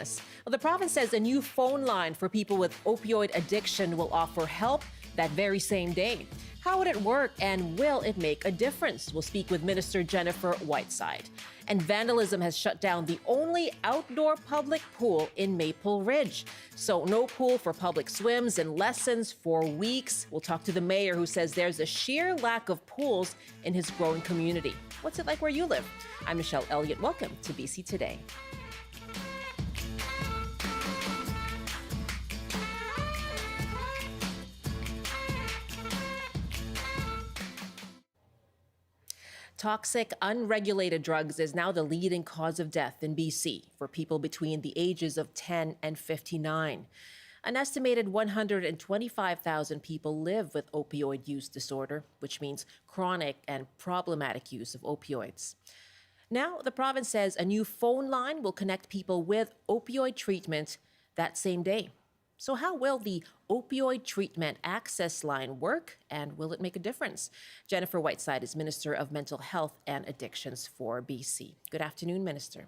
Well, the province says a new phone line for people with opioid addiction will offer help that very same day. How would it work and will it make a difference? We'll speak with Minister Jennifer Whiteside. And vandalism has shut down the only outdoor public pool in Maple Ridge. So no pool for public swims and lessons for weeks. We'll talk to the mayor who says there's a sheer lack of pools in his growing community. What's it like where you live? I'm Michelle Eliot. Welcome to BC Today. Toxic, unregulated drugs is now the leading cause of death in BC for people between the ages of 10 and 59. An estimated 125,000 people live with opioid use disorder, which means chronic and problematic use of opioids. Now, the province says a new phone line will connect people with opioid treatment that same day. So how will the Opioid Treatment Access Line work, and will it make a difference? Jennifer Whiteside is Minister of Mental Health and Addictions for BC. Good afternoon, Minister.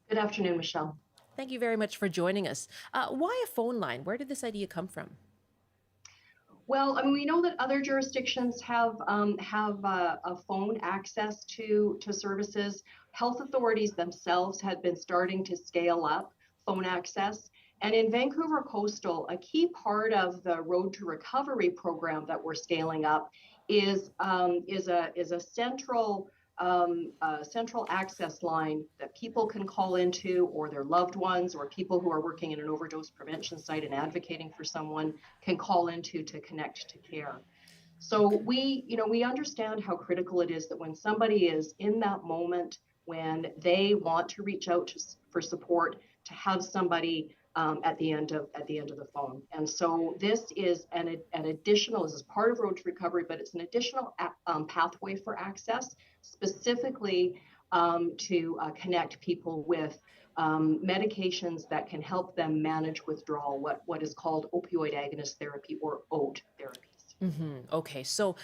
Good afternoon, Michelle. Thank you very much for joining us. Why a phone line? Where did this idea come from? Well, we know that other jurisdictions have a phone access to services. Health authorities themselves had been starting to scale up phone access. And in Vancouver Coastal, a key part of the Road to Recovery program that we're scaling up is a central access line that people can call into, or their loved ones, or people who are working in an overdose prevention site and advocating for someone can call into to connect to care. So we understand how critical it is that when somebody is in that moment when they want to reach out for support, to have somebody at the end of the phone. And so this is an additional, this is part of Road to Recovery, but it's an additional pathway for access, specifically to connect people with medications that can help them manage withdrawal, what is called opioid agonist therapy, or OAT therapies. Mm-hmm. Okay, so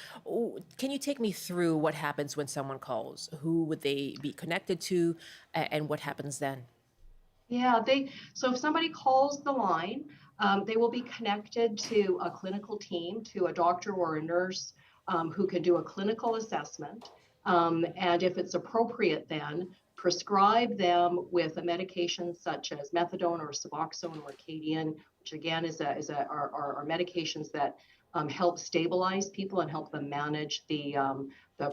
can you take me through what happens when someone calls? Who would they be connected to, and what happens then? Yeah, so if somebody calls the line, they will be connected to a clinical team, to a doctor or a nurse who can do a clinical assessment. And if it's appropriate, then prescribe them with a medication such as methadone or Suboxone or Cadian, which again are medications that help stabilize people and help them manage the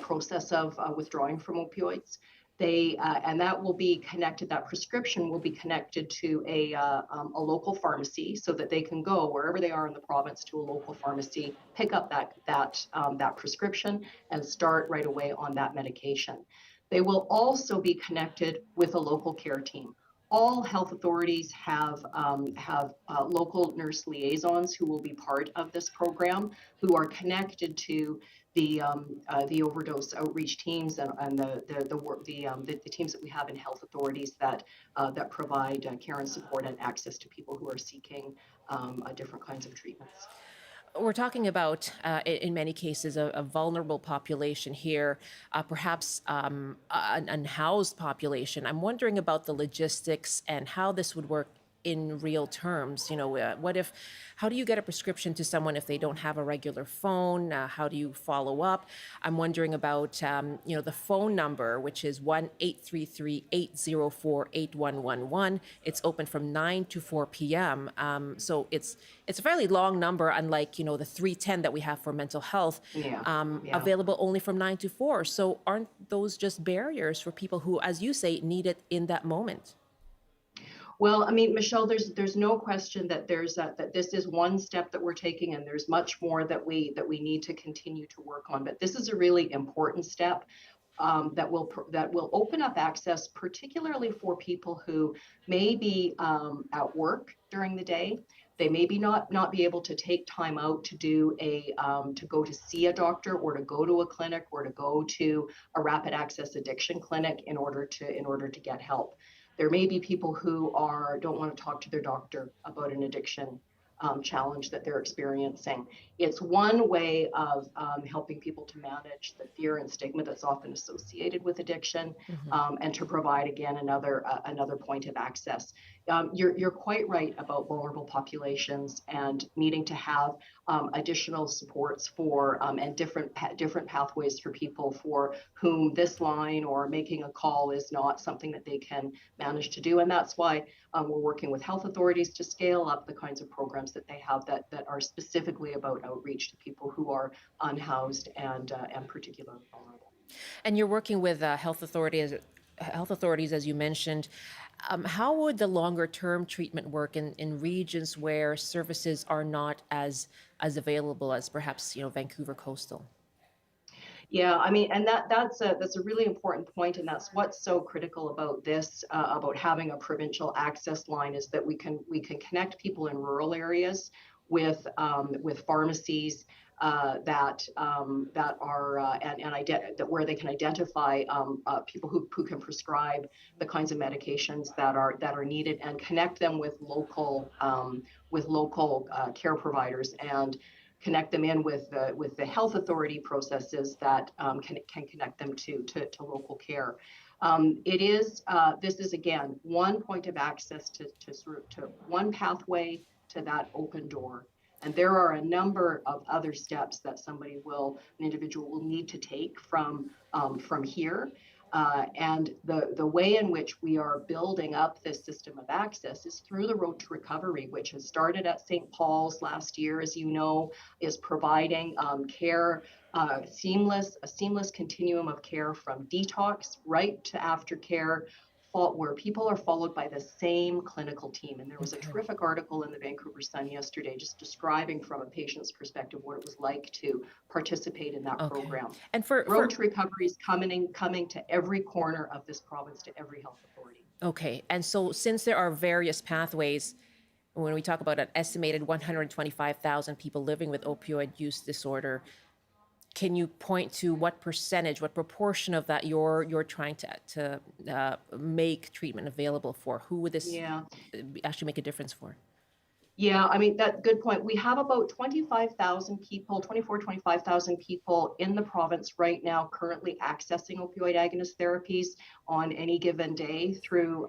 process of withdrawing from opioids. And that will be connected, that prescription will be connected to a local pharmacy, so that they can go wherever they are in the province to a local pharmacy, pick up that prescription and start right away on that medication. They will also be connected with a local care team. All health authorities have local nurse liaisons who will be part of this program, who are connected to the overdose outreach teams and the teams that we have in health authorities that provide care and support and access to people who are seeking different kinds of treatments. We're talking about, in many cases, a vulnerable population here, perhaps an unhoused population. I'm wondering about the logistics and how this would work in real terms. How do you get a prescription to someone if they don't have a regular phone? How do you follow up? I'm wondering about, the phone number, which is 1-833-804-8111. It's open from 9 to 4 p.m. So it's a fairly long number, unlike, the 310 that we have for mental health, available only from 9 to 4. So aren't those just barriers for people who, as you say, need it in that moment? Well, Michelle, there's no question that that this is one step that we're taking, and there's much more that we need to continue to work on. But this is a really important step that will open up access, particularly for people who may be at work during the day. They may not be able to take time out to do to go to see a doctor, or to go to a clinic, or to go to a rapid access addiction clinic in order to get help. There may be people who don't want to talk to their doctor about an addiction challenge that they're experiencing. It's one way of helping people to manage the fear and stigma that's often associated with addiction, and to provide, again, another point of access. you're quite right about vulnerable populations and needing to have additional supports for and different pathways for people for whom this line or making a call is not something that they can manage to do. And that's why we're working with health authorities to scale up the kinds of programs that they have that are specifically about outreach to people who are unhoused and particularly vulnerable. And you're working with health authorities, as you mentioned. How would the longer term treatment work in regions where services are not as available as perhaps Vancouver coastal? Yeah, I mean, and that's a really important point, and that's what's so critical about this, about having a provincial access line, is that we can connect people in rural areas with pharmacies that are that where they can identify people who can prescribe the kinds of medications that are needed, and connect them with local care providers, and connect them in with the health authority processes that can connect them to local care. This is again one point of access to one pathway to that open door. And there are a number of other steps that an individual will need to take from here. And the way in which we are building up this system of access is through the Road to Recovery, which has started at St. Paul's last year, as you know, is providing care, a seamless continuum of care from detox right to aftercare, where people are followed by the same clinical team. And there was a Okay. terrific article in the Vancouver Sun yesterday just describing from a patient's perspective what it was like to participate in that Okay. program. And for Road to Recovery is coming to every corner of this province, to every health authority. okay. And so since there are various pathways, when we talk about an estimated 125,000 people living with opioid use disorder, can you point to what percentage, what proportion of that you're trying to make treatment available for? Who would this Yeah. actually make a difference for? Yeah, I mean, that good point. We have about 25,000 people, 25,000 people in the province right now currently accessing opioid agonist therapies on any given day through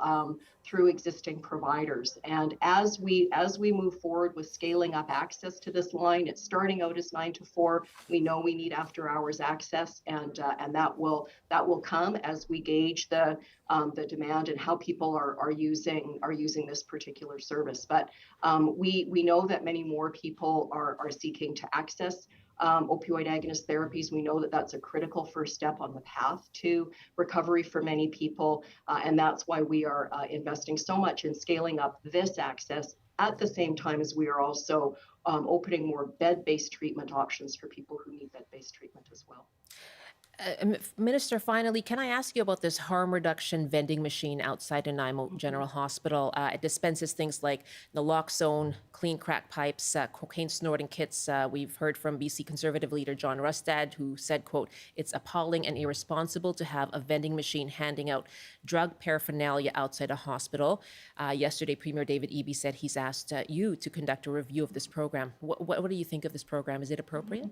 existing providers. And as we move forward with scaling up access to this line, it's starting out as 9 to 4. We know we need after hours access, and that will come as we gauge the demand and how people are using this particular service. But we know that many more people are seeking to access opioid agonist therapies. We know that that's a critical first step on the path to recovery for many people. And that's why we are investing so much in scaling up this access at the same time as we are also opening more bed-based treatment options for people who need bed-based treatment as well. Minister, finally, can I ask you about this harm reduction vending machine outside Nanaimo General Hospital? It dispenses things like naloxone, clean crack pipes, cocaine snorting kits. We've heard from BC Conservative leader John Rustad, who said, quote, "It's appalling and irresponsible to have a vending machine handing out drug paraphernalia outside a hospital." Yesterday, Premier David Eby said he's asked you to conduct a review of this program. What do you think of this program? Is it appropriate?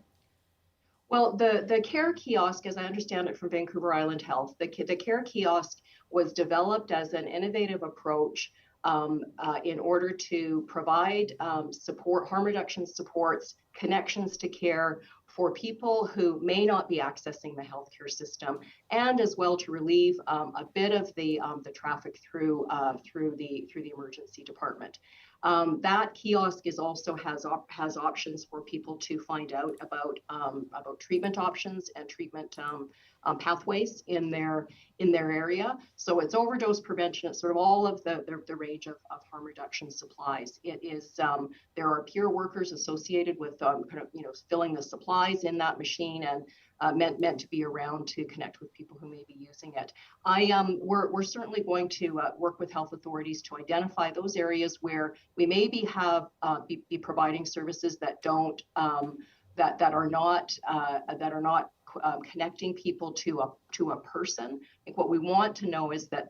Well, the care kiosk, as I understand it from Vancouver Island Health, the care kiosk was developed as an innovative approach in order to provide support, harm reduction supports, connections to care for people who may not be accessing the healthcare system, and as well to relieve a bit of the traffic through the emergency department. That kiosk also has options for people to find out about treatment options and treatment pathways in their area. So it's overdose prevention. It's sort of all of the range of harm reduction supplies. It is there are peer workers associated with filling the supplies in that machine, and meant to be around to connect with people who may be using it. We're certainly going to work with health authorities to identify those areas where we maybe be providing services that don't that are not connecting people to a person. I think what we want to know is that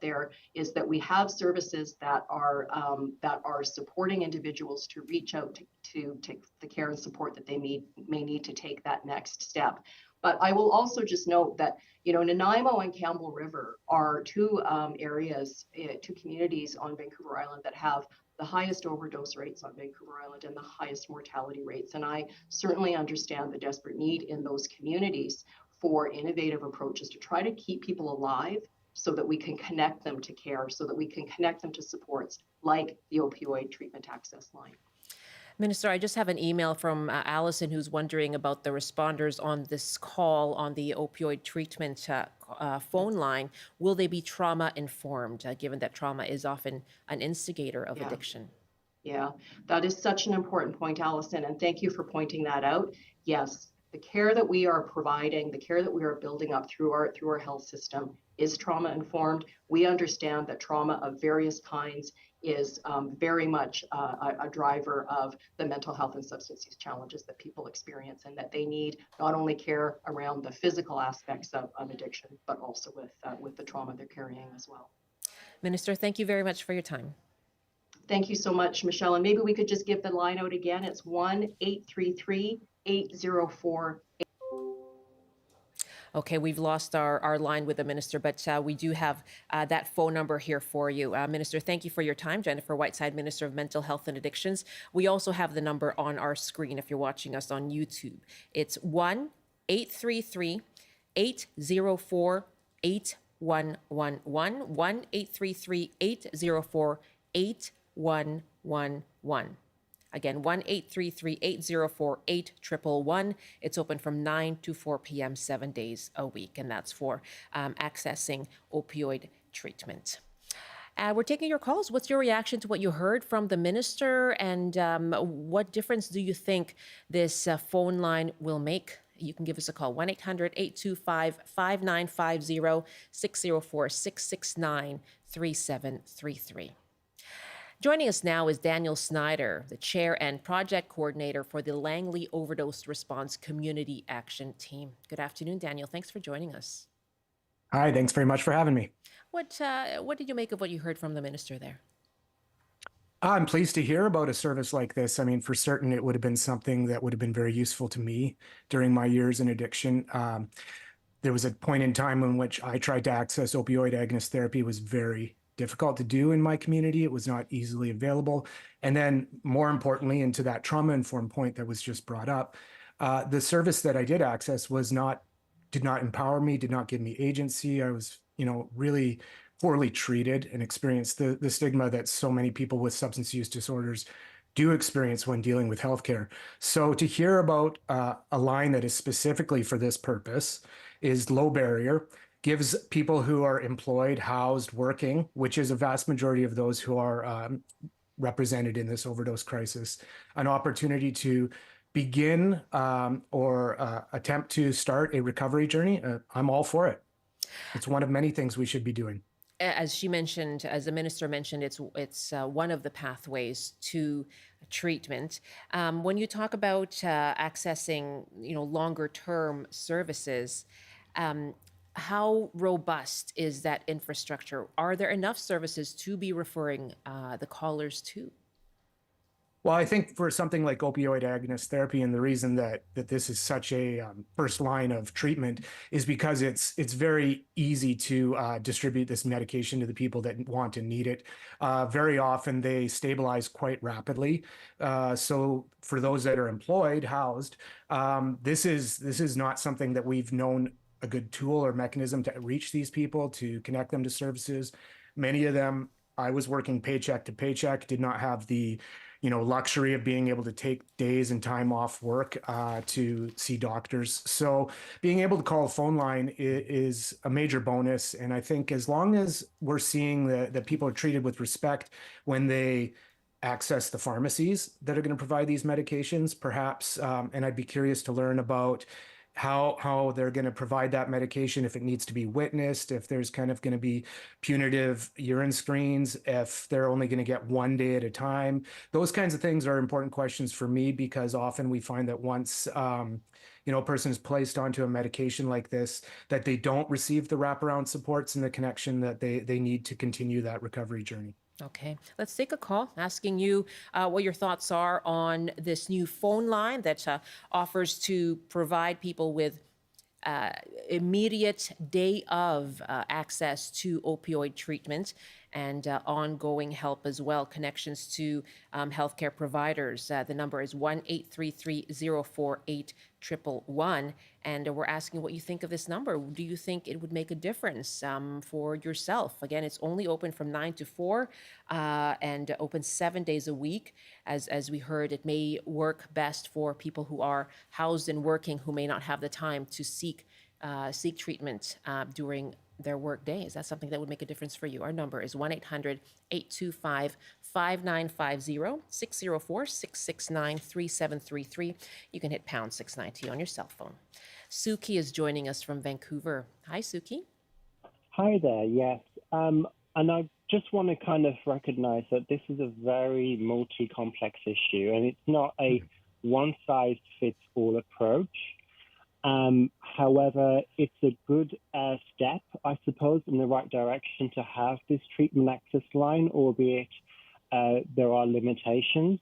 we have services that are supporting individuals to reach out to take the care and support that they may need to take that next step. But I will also just note that, Nanaimo and Campbell River are two areas, two communities on Vancouver Island that have the highest overdose rates on Vancouver Island and the highest mortality rates. And I certainly understand the desperate need in those communities for innovative approaches to try to keep people alive so that we can connect them to care, so that we can connect them to supports like the Opioid Treatment Access Line. Minister, I just have an email from Allison who's wondering about the responders on this call on the opioid treatment phone line. Will they be trauma informed, given that trauma is often an instigator of addiction? Yeah, that is such an important point, Allison, and thank you for pointing that out. Yes, the care that we are providing, the care that we are building up through our health system is trauma informed. We understand that trauma of various kinds is very much a driver of the mental health and substance use challenges that people experience, and that they need not only care around the physical aspects of addiction, but also with the trauma they're carrying as well. Minister, thank you very much for your time. Thank you so much, Michelle. And maybe we could just give the line out again. It's 1-833-804. Okay, we've lost our line with the minister, but we do have that phone number here for you. Minister, thank you for your time. Jennifer Whiteside, Minister of Mental Health and Addictions. We also have the number on our screen if you're watching us on YouTube. It's 1-833-804-8111, 1-833-804-8111. Again, 1-833-804-8111. It's open from 9 to 4 p.m. 7 days a week, and that's for accessing opioid treatment. We're taking your calls. What's your reaction to what you heard from the minister, and what difference do you think this phone line will make? You can give us a call, 1-800-825-5950, 604-669-3733. Joining us now is Daniel Snyder, the chair and project coordinator for the Langley Overdose Response Community Action Team. Good afternoon, Daniel. Thanks for joining us. Hi, thanks very much for having me. What did you make of what you heard from the minister there? I'm pleased to hear about a service like this. I mean, for certain, it would have been something that would have been very useful to me during my years in addiction. There was a point in time in which I tried to access opioid agonist therapy. It was very difficult to do in my community. It was not easily available. And then more importantly, into that trauma-informed point that was just brought up, the service that I did access did not empower me, did not give me agency. I was, really poorly treated and experienced the stigma that so many people with substance use disorders do experience when dealing with healthcare. So to hear about a line that is specifically for this purpose is low barrier, gives people who are employed, housed, working, which is a vast majority of those who are represented in this overdose crisis, an opportunity to begin or attempt to start a recovery journey. I'm all for it. It's one of many things we should be doing. As she mentioned, as the minister mentioned, it's one of the pathways to treatment. When you talk about accessing, longer term services, how robust is that infrastructure? Are there enough services to be referring the callers to? Well, I think for something like opioid agonist therapy, and the reason that this is such a first line of treatment is because it's very easy to distribute this medication to the people that want and need it. Very often they stabilize quite rapidly. So for those that are employed, housed, this is not something that we've known a good tool or mechanism to reach these people, to connect them to services. Many of them, I was working paycheck to paycheck, did not have the luxury of being able to take days and time off work to see doctors. So being able to call a phone line is a major bonus. And I think as long as we're seeing that people are treated with respect when they access the pharmacies that are going to provide these medications, perhaps, and I'd be curious to learn about how they're going to provide that medication, if it needs to be witnessed, if there's kind of going to be punitive urine screens, if they're only going to get one day at a time. Those kinds of things are important questions for me, because often we find that once a person is placed onto a medication like this, that they don't receive the wraparound supports and the connection that they need to continue that recovery journey. Okay, let's take a call asking you what your thoughts are on this new phone line that offers to provide people with immediate day of access to opioid treatment and ongoing help as well, connections to healthcare providers. The number is 1-833-048-111. And we're asking what you think of this number. Do you think it would make a difference for yourself? Again, it's only open from 9 to 4 and open 7 days a week. As we heard, it may work best for people who are housed and working who may not have the time to seek treatment during their work day. Is that something that would make a difference for you? Our number is 1-800-825-5950, 604-669-3733. You can hit pound 690 on your cell phone. Suki is joining us from Vancouver. Hi, Suki. Hi there, yes. And I just want to kind of recognize that this is a very multi-complex issue, and it's not a one-size-fits-all approach. However, it's a good step, I suppose, in the right direction to have this treatment access line, albeit there are limitations.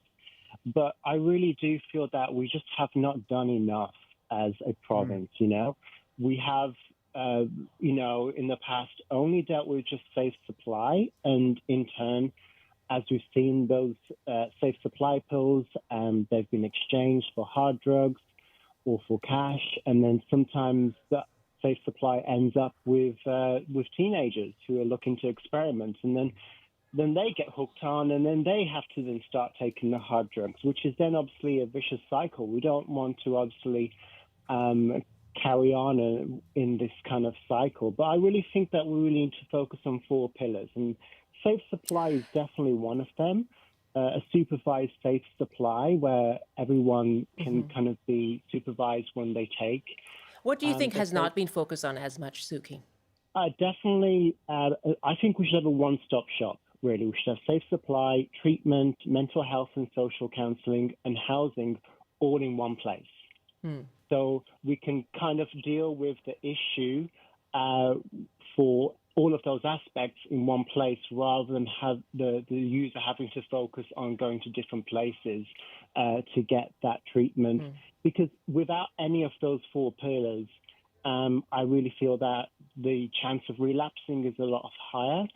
But I really do feel that we just have not done enough as a province, you know. We have, you know, in the past only dealt with just safe supply, and in turn, as we've seen, those safe supply pills, they've been exchanged for hard drugs or for cash, and then sometimes that safe supply ends up with teenagers who are looking to experiment, and then they get hooked on, and then they have to then start taking the hard drugs, which is then obviously a vicious cycle. We don't want to obviously carry on in this kind of cycle, but I really think that we really need to focus on 4 pillars, and safe supply is definitely one of them. A supervised safe supply where everyone can kind of be supervised when they take. What do you think has not been focused on as much, Suki? Definitely, I think we should have a one-stop shop, really. We should have safe supply, treatment, mental health and social counselling, and housing all in one place. So we can kind of deal with the issue for all of those aspects in one place, rather than have the user having to focus on going to different places to get that treatment. Because without any of those 4 pillars, I really feel that the chance of relapsing is a lot higher.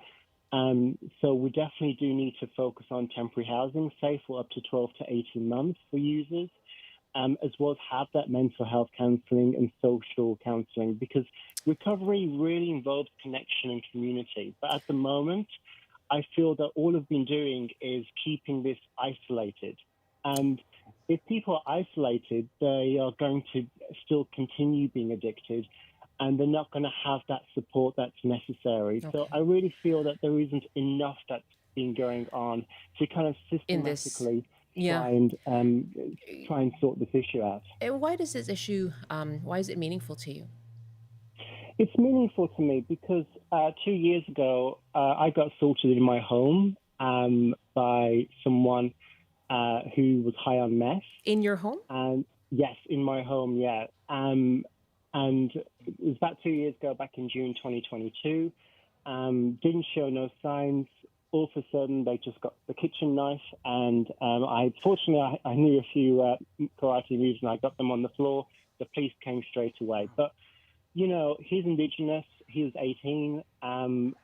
So we definitely do need to focus on temporary housing, say for up to 12 to 18 months for users, as well as have that mental health counselling and social counselling, because recovery really involves connection and community. But at the moment, I feel that all we've been doing is keeping this isolated. And if people are isolated, they are going to still continue being addicted, and they're not going to have that support that's necessary. So I really feel that there isn't enough that's been going on to kind of systematically try and sort this issue out. Why does this issue, why is it meaningful to you? It's meaningful to me because 2 years ago, I got assaulted in my home by someone who was high on meth. In your home? Yes, in my home, yeah. And it was about 2 years ago, back in June 2022. Didn't show no signs. All of a sudden, they just got the kitchen knife, and I knew a few karate moves, and I got them on the floor. The police came straight away. But, you know, he's Indigenous. He was 18, and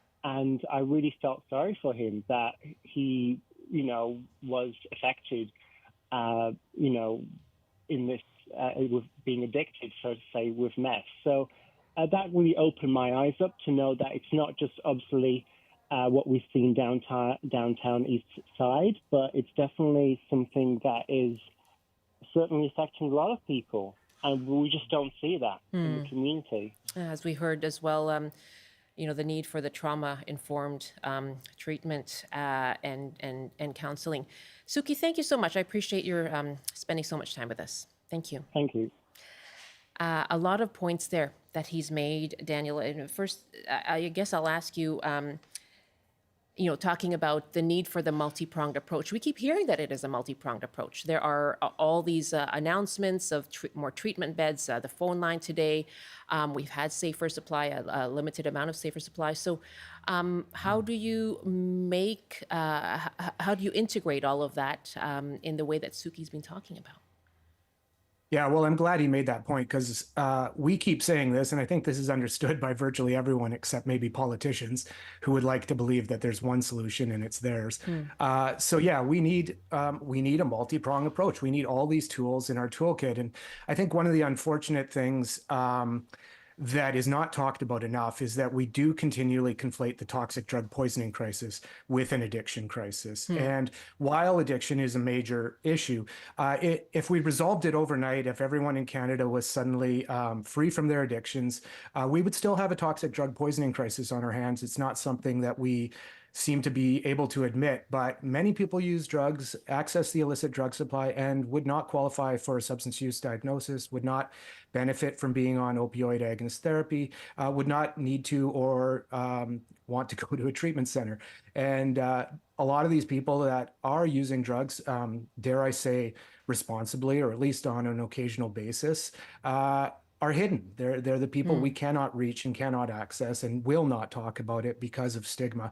I really felt sorry for him that he, you know, was affected, you know, in this, with being addicted, so to say, with meth. So that really opened my eyes up to know that it's not just obviously what we've seen downtown East Side, but it's definitely something that is certainly affecting a lot of people, and we just don't see that in the community. As we heard as well, you know, the need for the trauma-informed treatment and counseling. Suki, thank you so much. I appreciate your spending so much time with us. Thank you. Thank you. A lot of points there that he's made, Daniel. And first, I guess I'll ask you, you know, talking about the need for the multi-pronged approach. We keep hearing that it is a multi-pronged approach. There are all these announcements of more treatment beds, the phone line today. We've had safer supply, a limited amount of safer supply. So how do you integrate all of that in the way that Suki's been talking about? Yeah, well, I'm glad he made that point because we keep saying this, and I think this is understood by virtually everyone except maybe politicians who would like to believe that there's one solution and it's theirs. So yeah, we need a multi-pronged approach. We need all these tools in our toolkit, and I think one of the unfortunate things that is not talked about enough is that we do continually conflate the toxic drug poisoning crisis with an addiction crisis. And while addiction is a major issue, if we resolved it overnight, if everyone in Canada was suddenly free from their addictions, we would still have a toxic drug poisoning crisis on our hands. It's not something that we seem to be able to admit, but many people use drugs, access the illicit drug supply, and would not qualify for a substance use diagnosis, would not benefit from being on opioid agonist therapy, would not need to or want to go to a treatment center. And a lot of these people that are using drugs, dare I say, responsibly, or at least on an occasional basis, are hidden. They're the people we cannot reach and cannot access and will not talk about it because of stigma.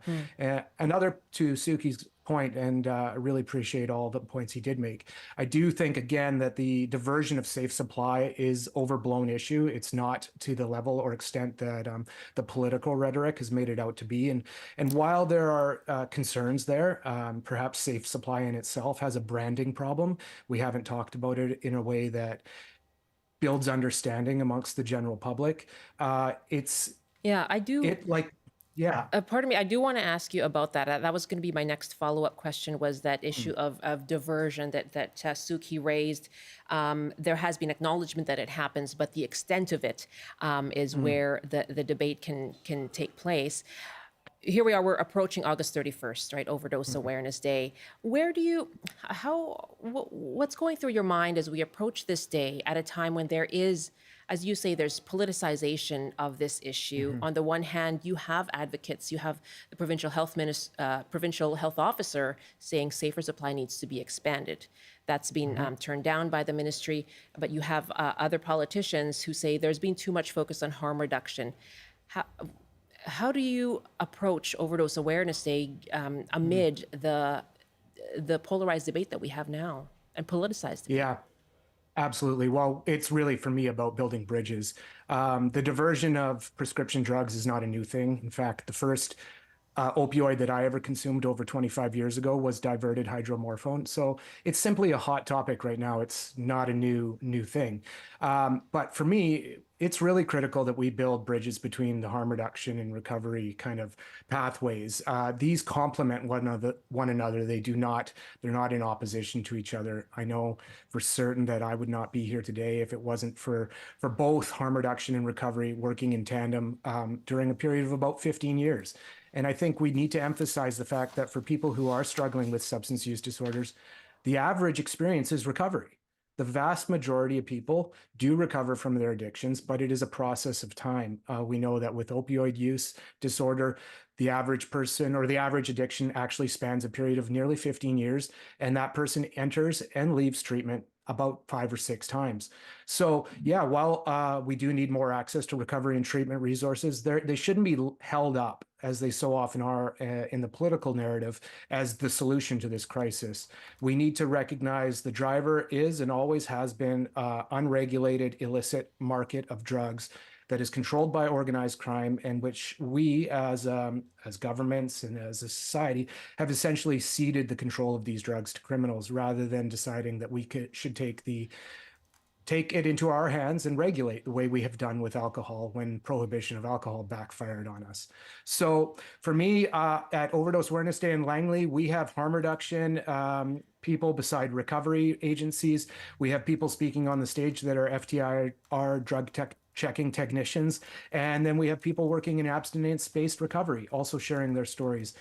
Another to Suki's point, and I really appreciate all the points he did make. I do think, again, that the diversion of safe supply is overblown issue. It's not to the level or extent that the political rhetoric has made it out to be. And while there are concerns there, perhaps safe supply in itself has a branding problem. We haven't talked about it in a way that builds understanding amongst the general public. Yeah, I do. Pardon me, I do want to ask you about that. That was going to be my next follow-up question, was that issue of diversion that Suki raised. There has been acknowledgement that it happens, but the extent of it is where the debate can take place. Here we are, we're approaching August 31st, right? Overdose Awareness Day. What's going through your mind as we approach this day at a time when there is, as you say, there's politicization of this issue? On the one hand, you have advocates, you have the provincial health officer saying safer supply needs to be expanded. That's been turned down by the ministry, but you have other politicians who say there's been too much focus on harm reduction. How do you approach Overdose Awareness Day amid the polarized debate that we have now and politicized debate? Yeah, absolutely. Well, it's really, for me, about building bridges. The diversion of prescription drugs is not a new thing. In fact, the first opioid that I ever consumed over 25 years ago was diverted hydromorphone. So it's simply a hot topic right now. It's not a new thing. But for me, it's really critical that we build bridges between the harm reduction and recovery kind of pathways. These complement one another. They're not in opposition to each other. I know for certain that I would not be here today if it wasn't for both harm reduction and recovery working in tandem during a period of about 15 years. And I think we need to emphasize the fact that for people who are struggling with substance use disorders, the average experience is recovery. The vast majority of people do recover from their addictions, but it is a process of time. We know that with opioid use disorder, the average person or the average addiction actually spans a period of nearly 15 years, and that person enters and leaves treatment about 5 or 6 times. So yeah, while we do need more access to recovery and treatment resources, they shouldn't be held up, as they so often are in the political narrative, as the solution to this crisis. We need to recognize the driver is and always has been unregulated, illicit market of drugs that is controlled by organized crime, and which we as governments and as a society have essentially ceded the control of these drugs to criminals, rather than deciding that we should take it into our hands and regulate the way we have done with alcohol when prohibition of alcohol backfired on us. So for me, at Overdose Awareness Day in Langley, we have harm reduction people beside recovery agencies. We have people speaking on the stage that are FTIR drug checking technicians. And then we have people working in abstinence-based recovery, also sharing their stories.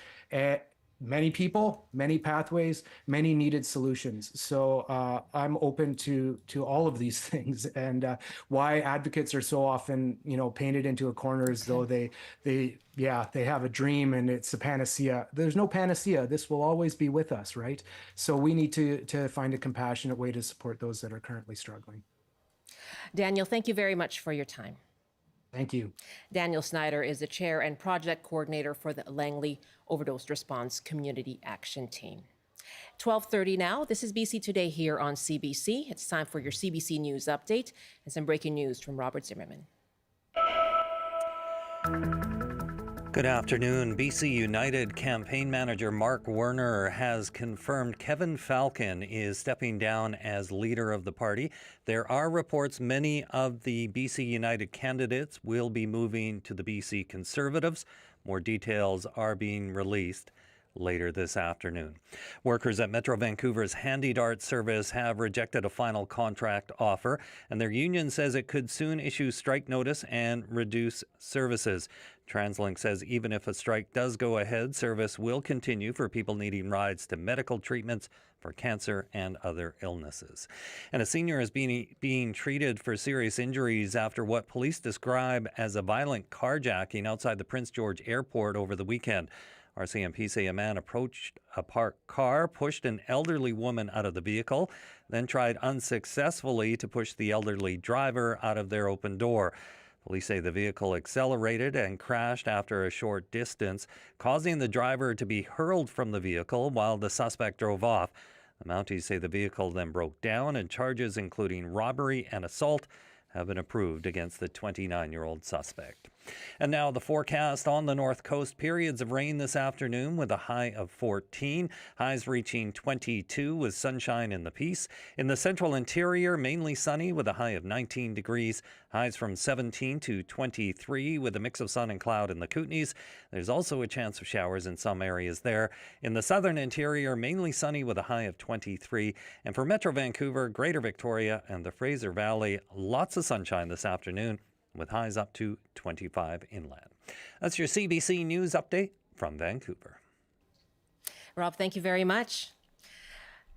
Many people, many pathways, many needed solutions. So I'm open to all of these things, and why advocates are so often, painted into a corner as though they have a dream and it's a panacea. There's no panacea. This will always be with us, right? So we need to find a compassionate way to support those that are currently struggling. Daniel, thank you very much for your time. Thank you. Daniel Snyder is the chair and project coordinator for the Langley Overdose Response Community Action Team. 12:30 now. This is BC Today here on CBC. It's time for your CBC News update and some breaking news from Robert Zimmerman. Good afternoon. BC United campaign manager Mark Werner has confirmed Kevin Falcon is stepping down as leader of the party. There are reports many of the BC United candidates will be moving to the BC Conservatives. More details are being released later this afternoon. Workers at Metro Vancouver's Handy Dart service have rejected a final contract offer, and their union says it could soon issue strike notice and reduce services. TransLink says even if a strike does go ahead, service will continue for people needing rides to medical treatments for cancer and other illnesses. And a senior is being treated for serious injuries after what police describe as a violent carjacking outside the Prince George Airport over the weekend. RCMP say a man approached a parked car, pushed an elderly woman out of the vehicle, then tried unsuccessfully to push the elderly driver out of their open door. Police say the vehicle accelerated and crashed after a short distance, causing the driver to be hurled from the vehicle while the suspect drove off. The Mounties say the vehicle then broke down and charges including robbery and assault have been approved against the 29-year-old suspect. And now the forecast on the North Coast. Periods of rain this afternoon with a high of 14. Highs reaching 22 with sunshine in the Peace. In the central interior, mainly sunny with a high of 19 degrees. Highs from 17 to 23 with a mix of sun and cloud in the Kootenays. There's also a chance of showers in some areas there. In the southern interior, mainly sunny with a high of 23. And for Metro Vancouver, Greater Victoria and the Fraser Valley, lots of sunshine this afternoon, with highs up to 25 inland. That's your CBC News update from Vancouver. Rob, thank you very much.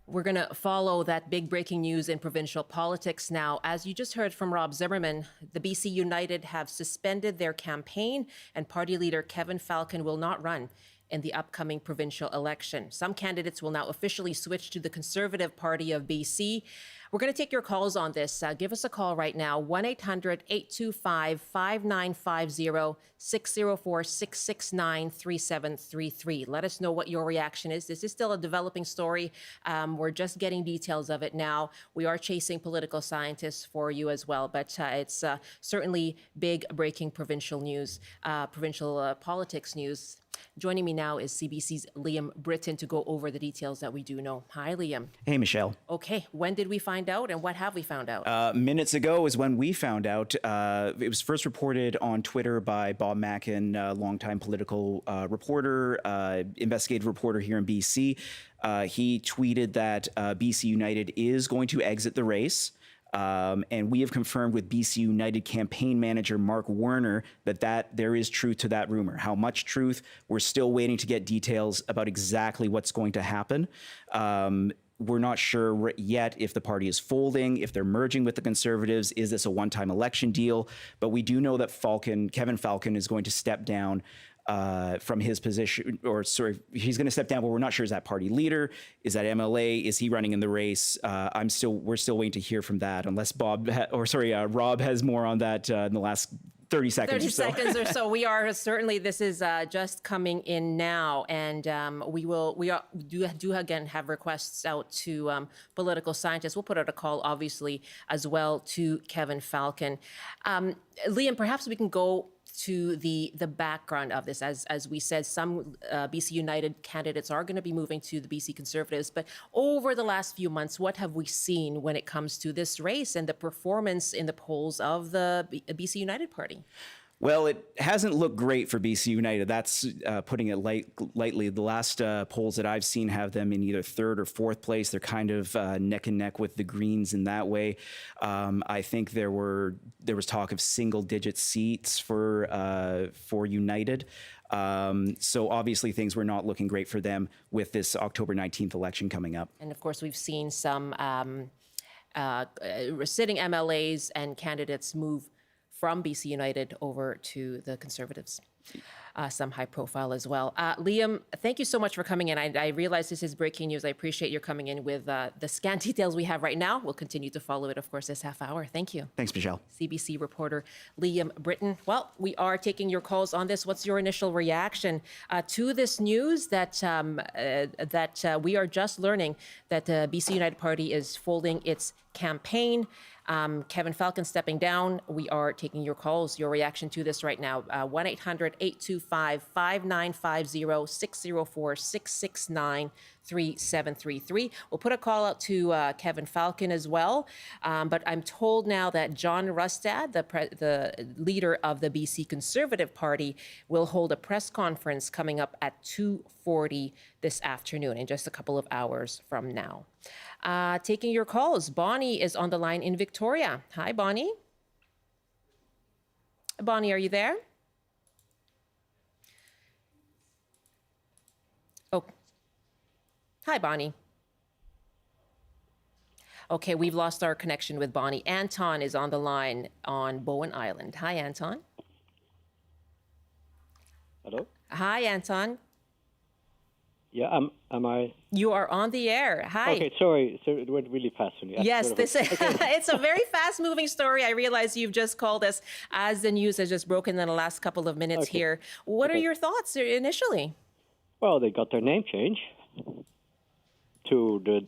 We're going to follow that big breaking news in provincial politics now. As you just heard from Rob Zimmerman, the BC United have suspended their campaign, and party leader Kevin Falcon will not run in the upcoming provincial election. Some candidates will now officially switch to the Conservative Party of BC. We're going to take your calls on this. Give us a call right now, 1-800-825-5950, 604-669-3733. Let us know what your reaction is. This is still a developing story. We're just getting details of it now. We are chasing political scientists for you as well, but it's certainly big breaking provincial news, provincial politics news. Joining me now is CBC's Liam Britton to go over the details that we do know. Hi, Liam. Hey, Michelle. Okay, when did we find out and what have we found out? Minutes ago is when we found out. It was first reported on Twitter by Bob Mackin, longtime political reporter, investigative reporter here in BC. He tweeted that BC United is going to exit the race. And we have confirmed with BC United campaign manager Mark Werner that there is truth to that rumor. How much truth? We're still waiting to get details about exactly what's going to happen. We're not sure yet if the party is folding, if they're merging with the Conservatives. Is this a one-time election deal? But we do know that Kevin Falcon is going to step down from his position, he's going to step down, but we're not sure. Is that party leader? Is that MLA? Is he running in the race? We're still waiting to hear from that, unless Rob has more on that in the last 30 seconds 30 or so. seconds or so. We are certainly, this is just coming in now, and we do again have requests out to political scientists. We'll put out a call, obviously, as well to Kevin Falcon. Liam, perhaps we can go to the background of this. As we said, some BC United candidates are going to be moving to the BC Conservatives. But over the last few months, what have we seen when it comes to this race and the performance in the polls of the BC United Party? Well, it hasn't looked great for BC United. That's putting it lightly. The last polls that I've seen have them in either third or fourth place. They're kind of neck and neck with the Greens in that way. I think there was talk of single-digit seats for United. So obviously things were not looking great for them with this October 19th election coming up. And of course, we've seen some sitting MLAs and candidates move from BC United over to the Conservatives. some high profile as well. Liam, thank you so much for coming in. I realize this is breaking news. I appreciate your coming in with the scant details we have right now. We'll continue to follow it, of course, this half hour. Thank you. Thanks, Michelle. CBC reporter Liam Britton. Well, we are taking your calls on this. What's your initial reaction to this news that we are just learning that the BC United Party is folding its campaign? Kevin Falcon stepping down. We are taking your calls, your reaction to this right now. 1-800-825-5950, 604-669-3733. We'll put a call out to Kevin Falcon as well. But I'm told now that John Rustad, the leader of the BC Conservative Party, will hold a press conference coming up at 2:40 this afternoon, in just a couple of hours from now. Taking your calls. Bonnie is on the line in Victoria. Hi, Bonnie. Bonnie, are you there? Oh. Hi, Bonnie. Okay, we've lost our connection with Bonnie. Anton is on the line on Bowen Island. Hi, Anton. Hello? Hi, Anton. Yeah, am I? You are on the air. Hi. Okay, sorry. So it went really fast for me. Yes, it's a very fast-moving story. I realize you've just called us as the news has just broken in the last couple of minutes here. What are your thoughts initially? Well, they got their name change to the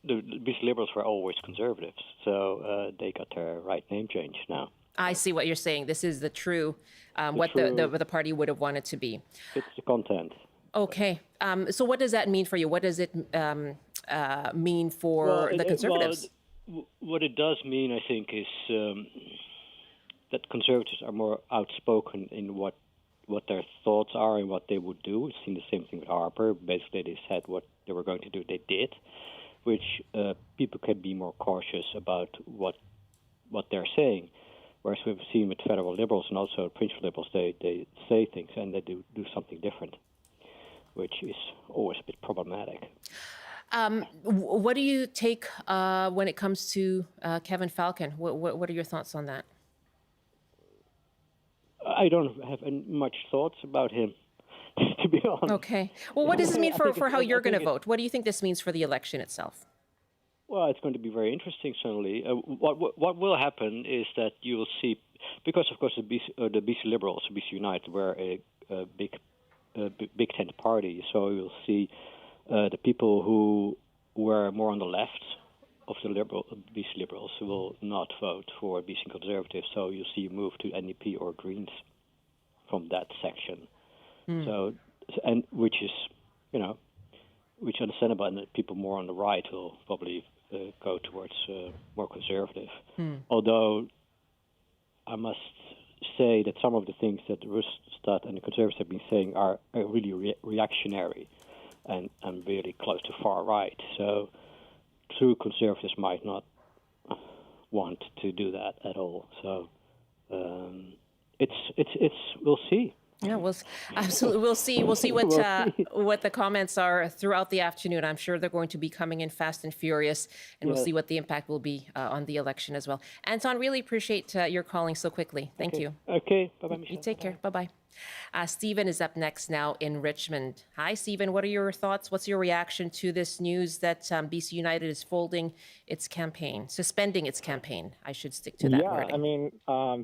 BC Liberals were always conservatives, so they got their right name change now. I see what you're saying. This is the true, what the party would have wanted to be. It's the content. Okay. So what does that mean for you? What does it mean for the Conservatives? What it does mean, I think, is that Conservatives are more outspoken in what their thoughts are and what they would do. We've seen the same thing with Harper. Basically, they said what they were going to do, they did, which people can be more cautious about what they're saying. Whereas we've seen with federal Liberals and also provincial Liberals, they say things and they do something different, which is always a bit problematic. What do you take when it comes to Kevin Falcon? What are your thoughts on that? I don't have much thoughts about him, to be honest. Okay. Well, what does this mean for how you're going to vote? What do you think this means for the election itself? Well, it's going to be very interesting, certainly. What will happen is that you will see, because, of course, the BC Liberals, BC United, were a big tent party, so you'll see the people who were more on the left of the BC Liberals will not vote for BC Conservatives, so you'll see a move to NDP or Greens from that section. So, and which is, which is understandable, and people more on the right will probably go towards more conservative. Although I must say that some of the things that Rustad and the Conservatives have been saying are really reactionary and really close to far right. So true Conservatives might not want to do that at all. So we'll see. Yeah, we'll see what the comments are throughout the afternoon. I'm sure they're going to be coming in fast and furious, and we'll see what the impact will be on the election as well. Anton, really appreciate your calling so quickly. Thank you. Okay, bye-bye, Michelle. You take care. Bye-bye. Stephen is up next now in Richmond. Hi, Stephen. What are your thoughts? What's your reaction to this news that BC United is folding its campaign, suspending its campaign? I should stick to that wording. I mean,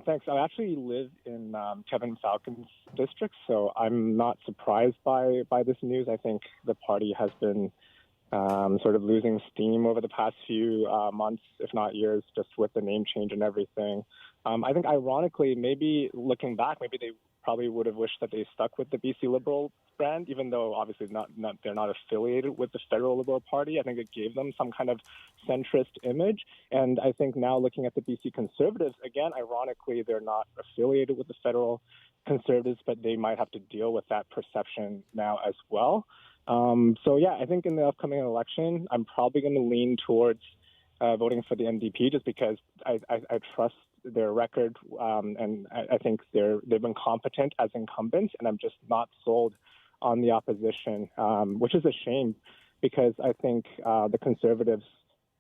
thanks. I actually live in Kevin Falcon's district, so I'm not surprised by this news. I think the party has been sort of losing steam over the past few months, if not years, just with the name change and everything. I think, ironically, maybe looking back, maybe they probably would have wished that they stuck with the BC Liberal brand, even though obviously they're not affiliated with the federal Liberal Party. I think it gave them some kind of centrist image. And I think now looking at the BC Conservatives, again, ironically, they're not affiliated with the federal Conservatives, but they might have to deal with that perception now as well. I think in the upcoming election, I'm probably going to lean towards voting for the NDP just because I trust their record, and I think they've been competent as incumbents, and I'm just not sold on the opposition, which is a shame because I think the Conservatives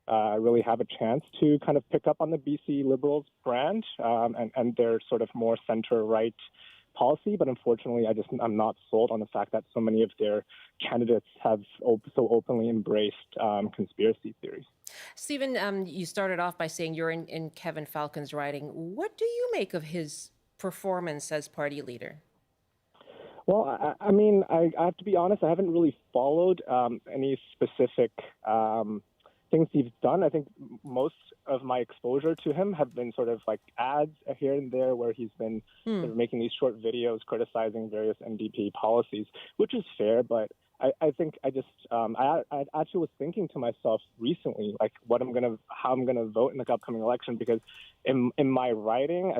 really have a chance to kind of pick up on the BC Liberals brand and their sort of more center-right policy, but unfortunately, I'm not sold on the fact that so many of their candidates have so openly embraced conspiracy theories. Stephen, you started off by saying you're in Kevin Falcon's riding. What do you make of his performance as party leader? Well, I mean, I have to be honest, I haven't really followed any specific things he's done. I think most of my exposure to him have been sort of like ads here and there where he's been sort of making these short videos criticizing various NDP policies, which is fair, but I think I actually was thinking to myself recently, like how I'm gonna vote in the upcoming election, because in my writing,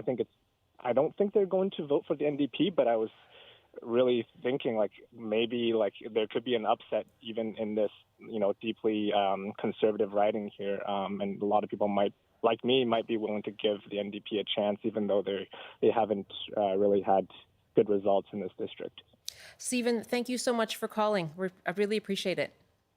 I don't think they're going to vote for the NDP, but I was really thinking like maybe like there could be an upset even in this, deeply conservative riding here, and a lot of people might be willing to give the NDP a chance, even though they haven't really had good results in this district. Stephen, thank you so much for calling. I really appreciate it.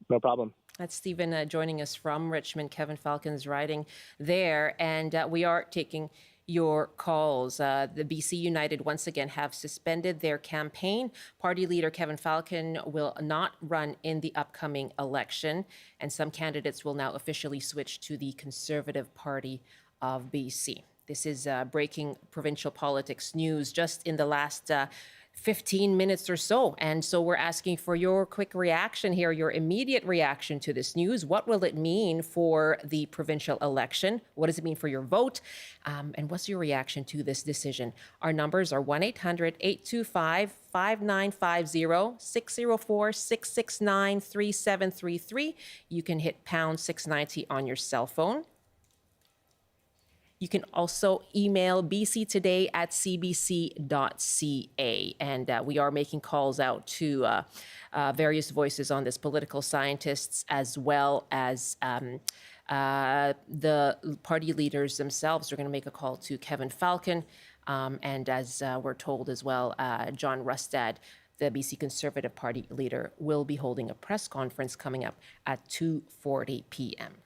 No problem. That's Stephen joining us from Richmond. Kevin Falcon's riding there, and we are taking your calls. The BC United once again have suspended their campaign. Party leader Kevin Falcon will not run in the upcoming election, and some candidates will now officially switch to the Conservative Party of BC. This is breaking provincial politics news just in the last 15 minutes or so. And so we're asking for your quick reaction here, your immediate reaction to this news. What will it mean for the provincial election? What does it mean for your vote? And what's your reaction to this decision? Our numbers are 1-800-825-5950, 604-669-3733. You can hit pound 690 on your cell phone. You can also email bctoday@cbc.ca. And we are making calls out to various voices on this, political scientists, as well as the party leaders themselves. Are going to make a call to Kevin Falcon. And as we're told as well, John Rustad, the BC Conservative Party leader, will be holding a press conference coming up at 2:40 p.m.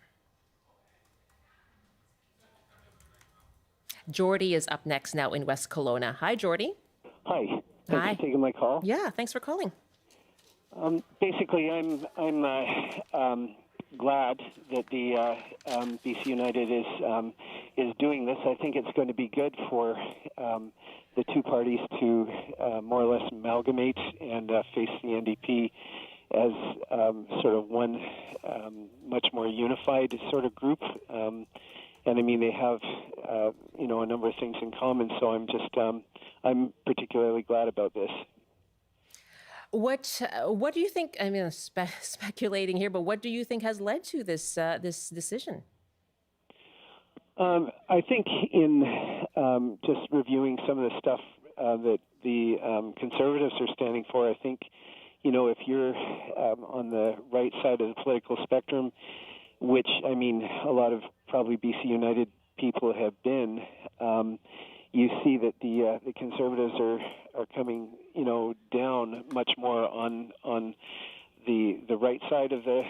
Jordy is up next now in West Kelowna. Hi, Jordy. Hi. Thanks for taking my call. Yeah, thanks for calling. Basically, I'm glad that the BC United is doing this. I think it's going to be good for the two parties to more or less amalgamate and face the NDP as sort of one much more unified sort of group. And I mean, they have, a number of things in common. So I'm particularly glad about this. What do you think? I mean, speculating here, but what do you think has led to this decision? I think in just reviewing some of the stuff that the Conservatives are standing for, I think, if you're on the right side of the political spectrum, which, I mean, a lot of probably BC United people have been, you see that the Conservatives are coming, down much more on the right side of the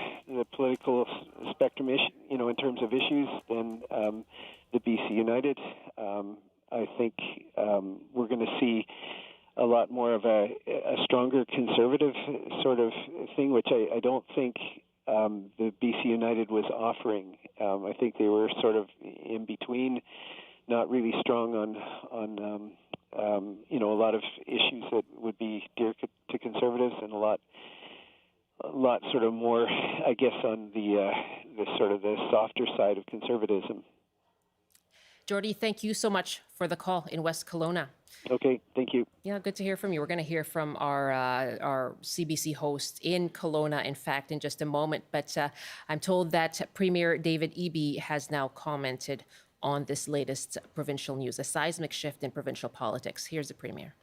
political spectrum, in terms of issues than the BC United. I think we're going to see a lot more of a stronger conservative sort of thing, which I don't think the BC United was offering. I think they were sort of in between, not really strong on a lot of issues that would be dear to Conservatives, and a lot sort of more, I guess, on the sort of the softer side of conservatism. Jordy, thank you so much for the call in West Kelowna. Okay, thank you. Yeah, good to hear from you. We're going to hear from our CBC host in Kelowna, in fact, in just a moment. But I'm told that Premier David Eby has now commented on this latest provincial news, a seismic shift in provincial politics. Here's the Premier.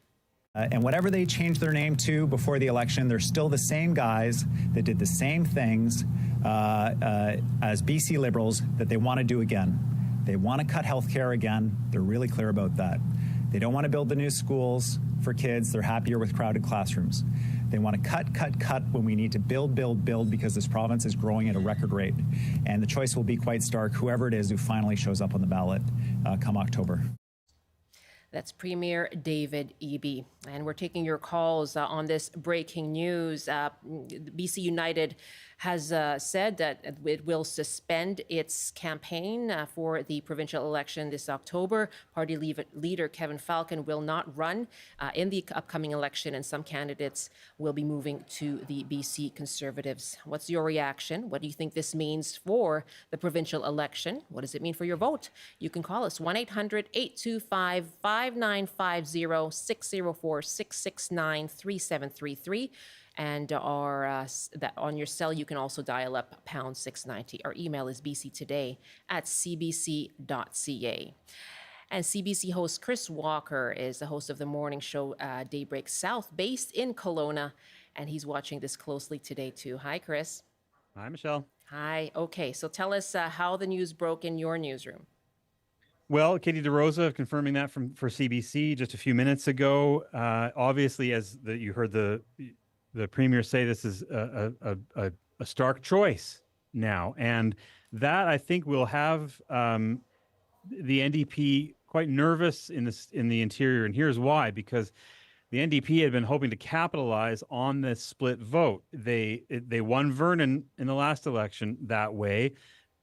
And whatever they changed their name to before the election, they're still the same guys that did the same things as BC Liberals that they want to do again. They want to cut health care again. They're really clear about that. They don't want to build the new schools for kids. They're happier with crowded classrooms. They want to cut when we need to build because this province is growing at a record rate. And the choice will be quite stark, whoever it is who finally shows up on the ballot come October. That's Premier David Eby. And we're taking your calls on this breaking news. BC United has said that it will suspend its campaign for the provincial election this October. Party leader Kevin Falcon will not run in the upcoming election, and some candidates will be moving to the BC Conservatives. What's your reaction? What do you think this means for the provincial election? What does it mean for your vote? You can call us 1-800-825-5950, 604-669-3733. And on your cell, you can also dial up pound 690. Our email is bctoday@cbc.ca. And CBC host Chris Walker is the host of the morning show Daybreak South, based in Kelowna, and he's watching this closely today too. Hi, Chris. Hi, Michelle. Hi. Okay, so tell us how the news broke in your newsroom. Well, Katie DeRosa confirming that for CBC just a few minutes ago. Obviously, as you heard the premier say, this is a stark choice now, and that I think will have the NDP quite nervous in the interior, and here's why: because the NDP had been hoping to capitalize on this split vote. They won Vernon in the last election that way.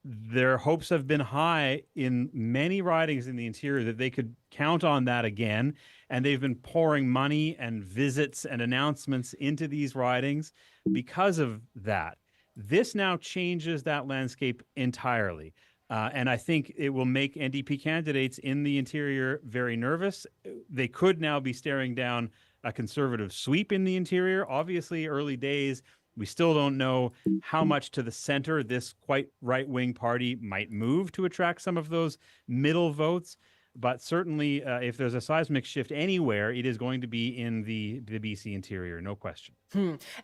Their hopes have been high in many ridings in the interior that they could count on that again, and they've been pouring money and visits and announcements into these ridings because of that. This now changes that landscape entirely. And I think it will make NDP candidates in the interior very nervous. They could now be staring down a Conservative sweep in the interior. Obviously, early days, we still don't know how much to the center this quite right-wing party might move to attract some of those middle votes. But certainly, if there's a seismic shift anywhere, it is going to be in the BC interior, no question.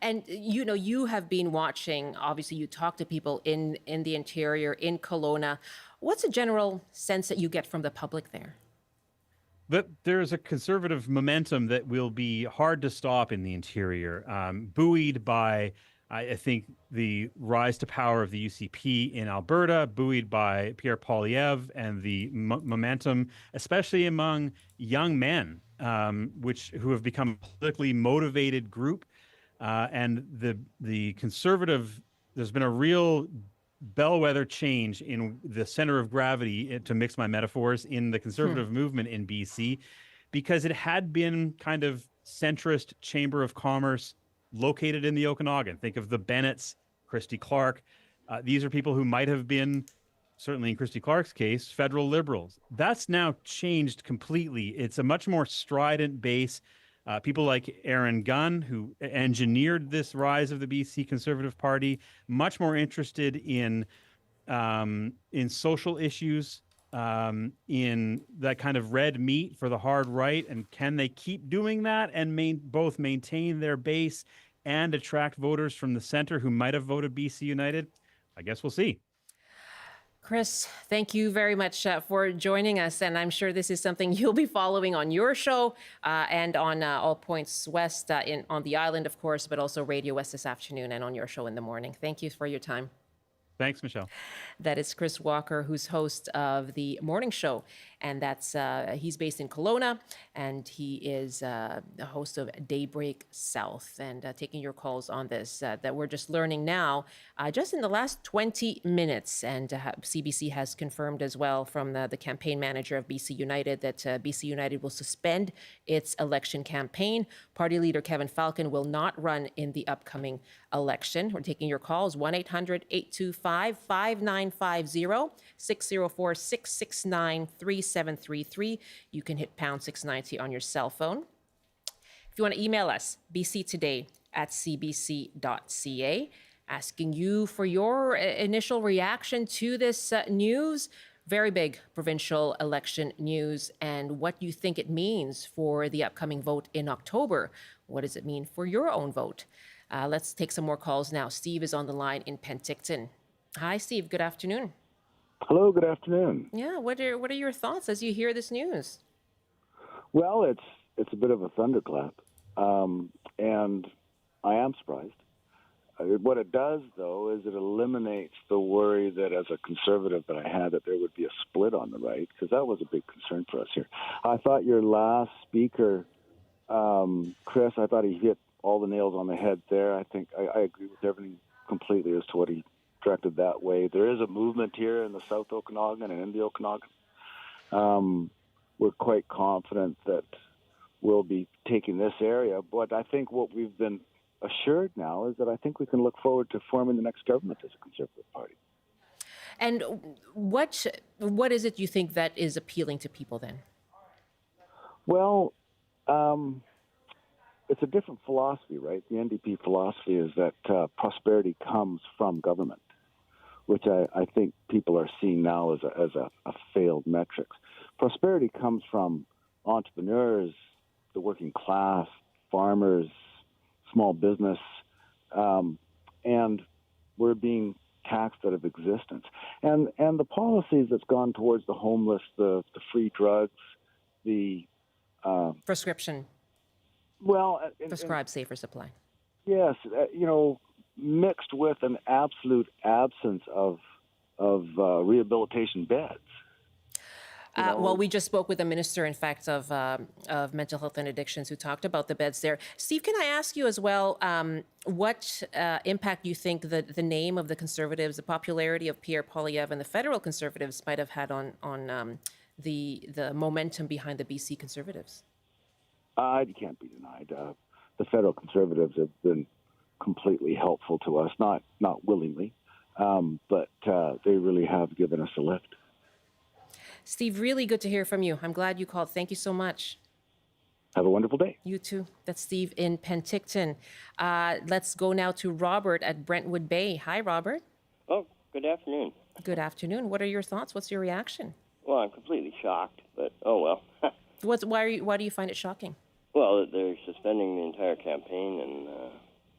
And you have been watching. Obviously, you talk to people in the interior, in Kelowna. What's a general sense that you get from the public there? That there's a Conservative momentum that will be hard to stop in the interior, buoyed by, I think, the rise to power of the UCP in Alberta, buoyed by Pierre Poilievre and the momentum, especially among young men, who have become a politically motivated group. And the Conservative, there's been a real bellwether change in the center of gravity, to mix my metaphors, in the Conservative movement in BC, because it had been kind of centrist Chamber of Commerce located in the Okanagan. Think of the Bennetts, Christy Clark. These are people who might have been, certainly in Christy Clark's case, federal liberals. That's now changed completely. It's a much more strident base. People like Aaron Gunn, who engineered this rise of the BC Conservative Party, much more interested in social issues, in that kind of red meat for the hard right. And can they keep doing that and both maintain their base and attract voters from the center who might have voted BC United? I guess we'll see. Chris, thank you very much for joining us. And I'm sure this is something you'll be following on your show and on All Points West on the island, of course, but also Radio West this afternoon and on your show in the morning. Thank you for your time. Thanks, Michelle. That is Chris Walker, who's host of the morning show. And he's based in Kelowna, and he is the host of Daybreak South. And taking your calls on this, that we're just learning now, just in the last 20 minutes. And CBC has confirmed as well from the campaign manager of BC United that BC United will suspend its election campaign. Party leader Kevin Falcon will not run in the upcoming election. We're taking your calls, 1-800-825-5950, 604-669-3733. You can hit pound 690 on your cell phone. If you want to email us, bctoday@cbc.ca, asking you for your initial reaction to this news. Very big provincial election news, and what you think it means for the upcoming vote in October. What does it mean for your own vote? Let's take some more calls now. Steve is on the line in Penticton. Hi, Steve. Good afternoon. Hello. Good afternoon. Yeah. What are your thoughts as you hear this news? Well, it's a bit of a thunderclap, and I am surprised. What it does, though, is it eliminates the worry that as a conservative that I had that there would be a split on the right, because that was a big concern for us here. I thought your last speaker, Chris, I thought he hit all the nails on the head there. I think I agree with everything completely as to what he directed that way. There is a movement here in the South Okanagan and in the Okanagan. We're quite confident that we'll be taking this area, but I think what we've been assured now is that I think we can look forward to forming the next government as a Conservative Party. And what is it you think that is appealing to people then? Well, it's a different philosophy, right? The NDP philosophy is that prosperity comes from government, which I think people are seeing now as a failed metric. Prosperity comes from entrepreneurs, the working class, farmers, small business, and we're being taxed out of existence. And the policies that's gone towards the homeless, the free drugs, the prescription. Well, prescribed safer supply. Yes, mixed with an absolute absence of rehabilitation beds. Well, we just spoke with the minister, in fact, of mental health and addictions, who talked about the beds there. Steve, can I ask you as well, what impact you think the name of the Conservatives, the popularity of Pierre Poilievre and the federal Conservatives might have had on the momentum behind the BC Conservatives? It can't be denied. The federal Conservatives have been completely helpful to us, not willingly, but they really have given us a lift. Steve, really good to hear from you. I'm glad you called. Thank you so much. Have a wonderful day. You too. That's Steve in Penticton. Let's go now to Robert at Brentwood Bay. Hi, Robert. Oh, good afternoon. Good afternoon. What are your thoughts? What's your reaction? Well, I'm completely shocked, but oh well. Why do you find it shocking? Well, they're suspending the entire campaign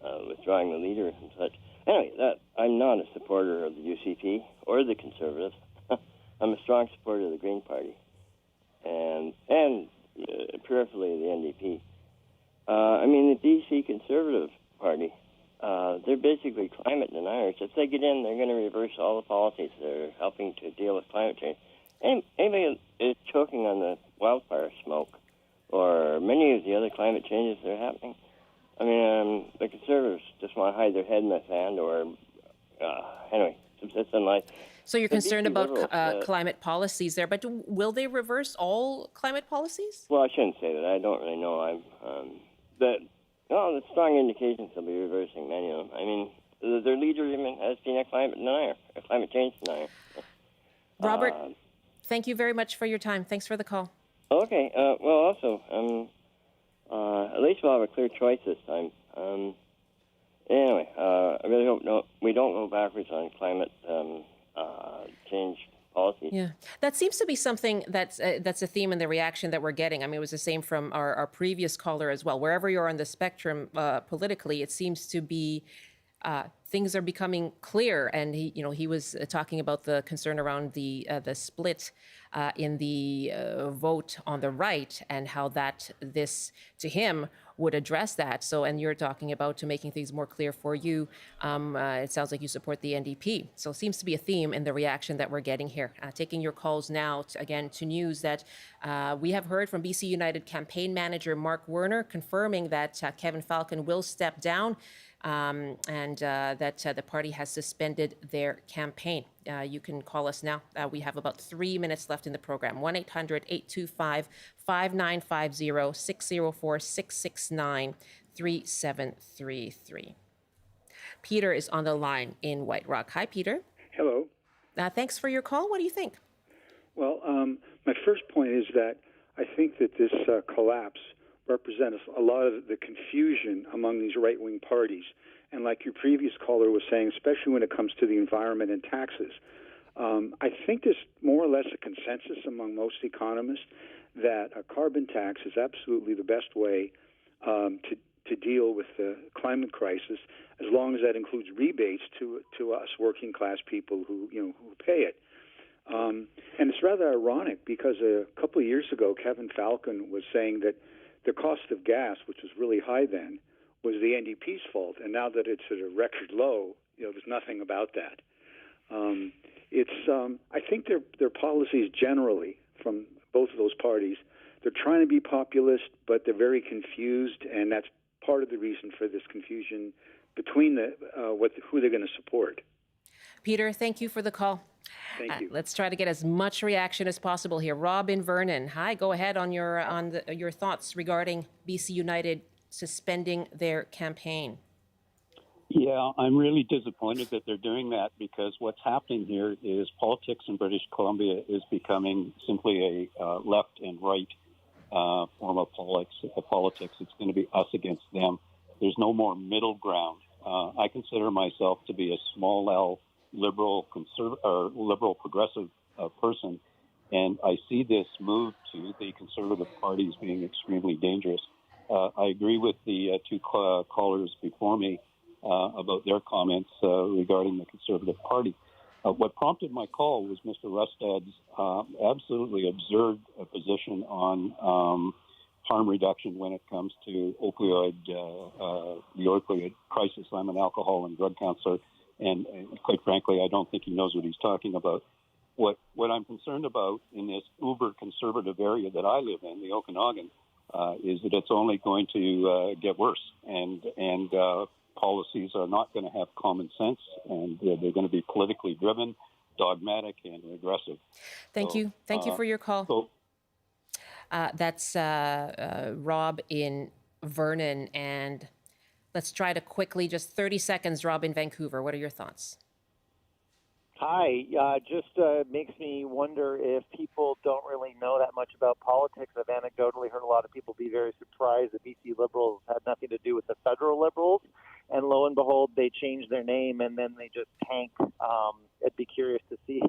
and withdrawing the leader and such. Anyway, I'm not a supporter of the UCP or the Conservatives. I'm a strong supporter of the Green Party and peripherally the NDP. The BC Conservative Party, they're basically climate deniers. If they get in, they're going to reverse all the policies that are helping to deal with climate change. Anybody is choking on the wildfire smoke or many of the other climate changes that are happening. The Conservatives just want to hide their head in the sand or, subsist on life. So you're concerned about climate policies there, but will they reverse all climate policies? Well, I shouldn't say that. I don't really know. The strong indications they'll be reversing many of them. Their leader even has been a climate denier, a climate change denier. Robert, thank you very much for your time. Thanks for the call. Okay. Also, at least we'll have a clear choice this time. I really hope we don't go backwards on climate change policy. Yeah, that seems to be something that's a theme in the reaction that we're getting. It was the same from our previous caller as well. Wherever you're on the spectrum politically, it seems to be things are becoming clear. And he was talking about the concern around the split in the vote on the right and how this to him would address that. So, and you're talking about making things more clear for you. It sounds like you support the NDP. So it seems to be a theme in the reaction that we're getting here. Taking your calls now, to news that we have heard from BC United campaign manager Mark Werner confirming that Kevin Falcon will step down and that the party has suspended their campaign. You can call us now. We have about 3 minutes left in the program. 1-800-825-5950, 604-669-3733. Peter is on the line in White Rock. Hi, Peter. Hello. Thanks for your call. What do you think? Well, my first point is that I think that this collapse represents a lot of the confusion among these right-wing parties. And like your previous caller was saying, especially when it comes to the environment and taxes, I think there's more or less a consensus among most economists that a carbon tax is absolutely the best way to deal with the climate crisis, as long as that includes rebates to us working class people who pay it. And it's rather ironic because a couple of years ago, Kevin Falcon was saying that the cost of gas, which was really high then, was the NDP's fault, and now that it's at a record low, there's nothing about that. I think their policies generally from both of those parties, they're trying to be populist, but they're very confused, and that's part of the reason for this confusion between who they're going to support. Peter, thank you for the call. Thank you. Let's try to get as much reaction as possible here. Rob in Vernon, hi. Go ahead on your thoughts regarding BC United suspending their campaign. Yeah, I'm really disappointed that they're doing that, because what's happening here is politics in British Columbia is becoming simply a left and right form of politics. It's going to be us against them. There's no more middle ground. I consider myself to be a small L liberal progressive person, and I see this move to the Conservative Party as being extremely dangerous. I agree with the two callers before me about their comments regarding the Conservative Party. What prompted my call was Mr. Rustad's absolutely absurd position on harm reduction when it comes to the opioid crisis. I'm an alcohol and drug counselor, and quite frankly, I don't think he knows what he's talking about. What I'm concerned about in this uber conservative area that I live in, the Okanagan, is that it's only going to get worse, and policies are not going to have common sense, and they're going to be politically driven, dogmatic, and aggressive. Thank you for your call. That's Rob in Vernon, and let's try to quickly, just 30 seconds, Rob in Vancouver. What are your thoughts? Hi. Just makes me wonder if people don't really know that much about politics. I've anecdotally heard a lot of people be very surprised that BC Liberals had nothing to do with the federal Liberals. And lo and behold, they changed their name and then they just tank. I'd be curious to see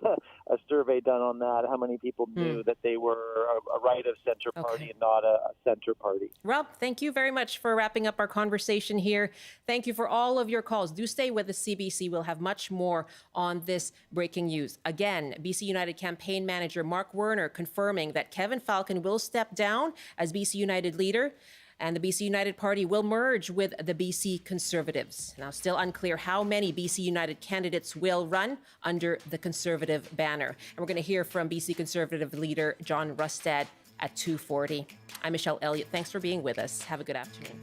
a survey done on that, how many people knew that they were a right-of-center party and not a center party. Rob, thank you very much for wrapping up our conversation here. Thank you for all of your calls. Do stay with the CBC. We'll have much more on this breaking news. Again, BC United campaign manager Mark Werner confirming that Kevin Falcon will step down as BC United leader, and the BC United Party will merge with the BC Conservatives. Now, still unclear how many BC United candidates will run under the Conservative banner. And we're going to hear from BC Conservative leader John Rustad at 2:40. I'm Michelle Eliot. Thanks for being with us. Have a good afternoon.